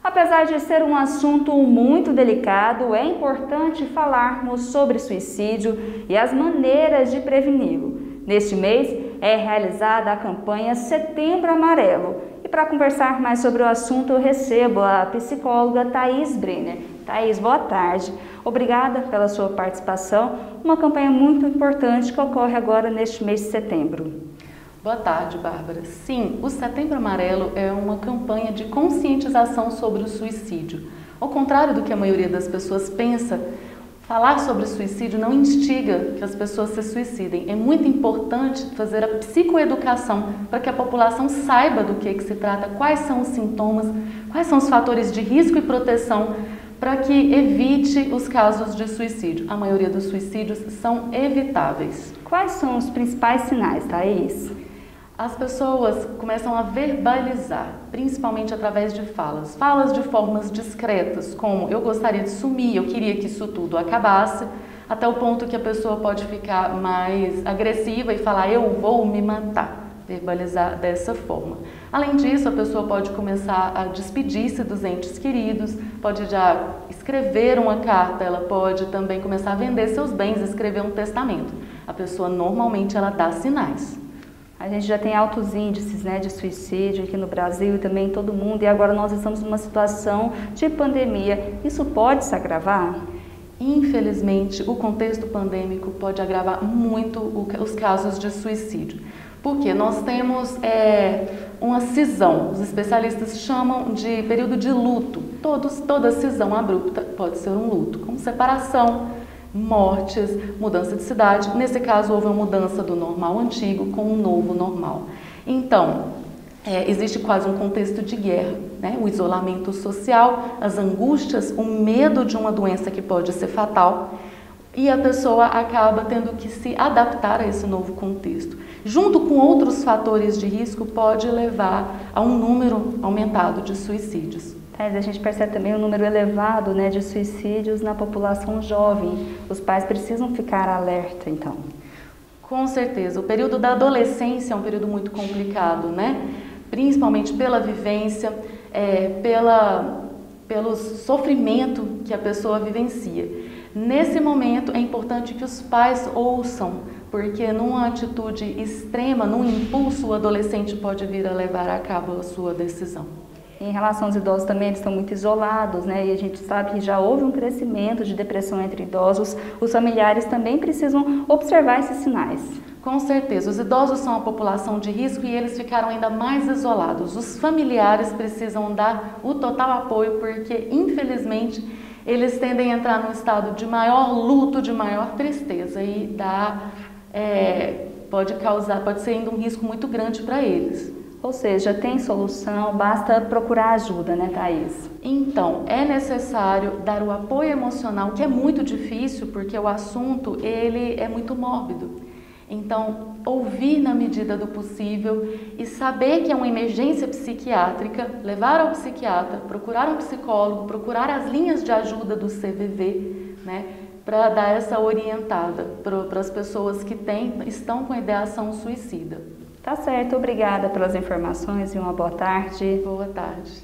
Apesar de ser um assunto muito delicado, é importante falarmos sobre suicídio e as maneiras de preveni-lo. Neste mês é realizada a campanha Setembro Amarelo. E para conversar mais sobre o assunto, eu recebo a psicóloga Thaís Brenner. Thaís, boa tarde. Obrigada pela sua participação. Uma campanha muito importante que ocorre agora neste mês de setembro. Boa tarde, Bárbara. Sim, o Setembro Amarelo é uma campanha de conscientização sobre o suicídio. Ao contrário do que a maioria das pessoas pensa, falar sobre suicídio não instiga que as pessoas se suicidem. É muito importante fazer a psicoeducação para que a população saiba do que se trata, quais são os sintomas, quais são os fatores de risco e proteção para que evite os casos de suicídio. A maioria dos suicídios são evitáveis. Quais são os principais sinais, Thaís? As pessoas começam a verbalizar, principalmente através de falas. Falas de formas discretas, como eu gostaria de sumir, eu queria que isso tudo acabasse, até o ponto que a pessoa pode ficar mais agressiva e falar eu vou me matar. Verbalizar dessa forma. Além disso, a pessoa pode começar a despedir-se dos entes queridos, pode já escrever uma carta, ela pode também começar a vender seus bens, escrever um testamento. A pessoa normalmente ela dá sinais. A gente já tem altos índices, de suicídio aqui no Brasil e também em todo mundo, e agora nós estamos numa situação de pandemia. Isso pode se agravar? Infelizmente, o contexto pandêmico pode agravar muito os casos de suicídio. Porque nós temos uma cisão, os especialistas chamam de período de luto. Toda cisão abrupta pode ser um luto, como separação, mortes, mudança de cidade. Nesse caso, houve uma mudança do normal antigo com um novo normal. Então, existe quase um contexto de guerra, o isolamento social, as angústias, o medo de uma doença que pode ser fatal, e a pessoa acaba tendo que se adaptar a esse novo contexto. Junto com outros fatores de risco, pode levar a um número aumentado de suicídios. A gente percebe também um número elevado de suicídios na população jovem. Os pais precisam ficar alerta, então. Com certeza. O período da adolescência é um período muito complicado, Principalmente pela vivência, pelo sofrimento que a pessoa vivencia. Nesse momento é importante que os pais ouçam, porque numa atitude extrema, num impulso, o adolescente pode vir a levar a cabo a sua decisão. Em relação aos idosos também, eles estão muito isolados, e a gente sabe que já houve um crescimento de depressão entre idosos. Os familiares também precisam observar esses sinais. Com certeza, os idosos são a população de risco e eles ficaram ainda mais isolados. Os familiares precisam dar o total apoio, porque infelizmente eles tendem a entrar num estado de maior luto, de maior tristeza e pode ser ainda um risco muito grande para eles. Ou seja, tem solução, basta procurar ajuda, Thaís? Então, é necessário dar o apoio emocional, que é muito difícil, porque o assunto ele é muito mórbido. Então, ouvir na medida do possível e saber que é uma emergência psiquiátrica, levar ao psiquiatra, procurar um psicólogo, procurar as linhas de ajuda do CVV, para dar essa orientada para as pessoas que estão com ideação suicida. Tá certo, obrigada pelas informações e uma boa tarde. Boa tarde.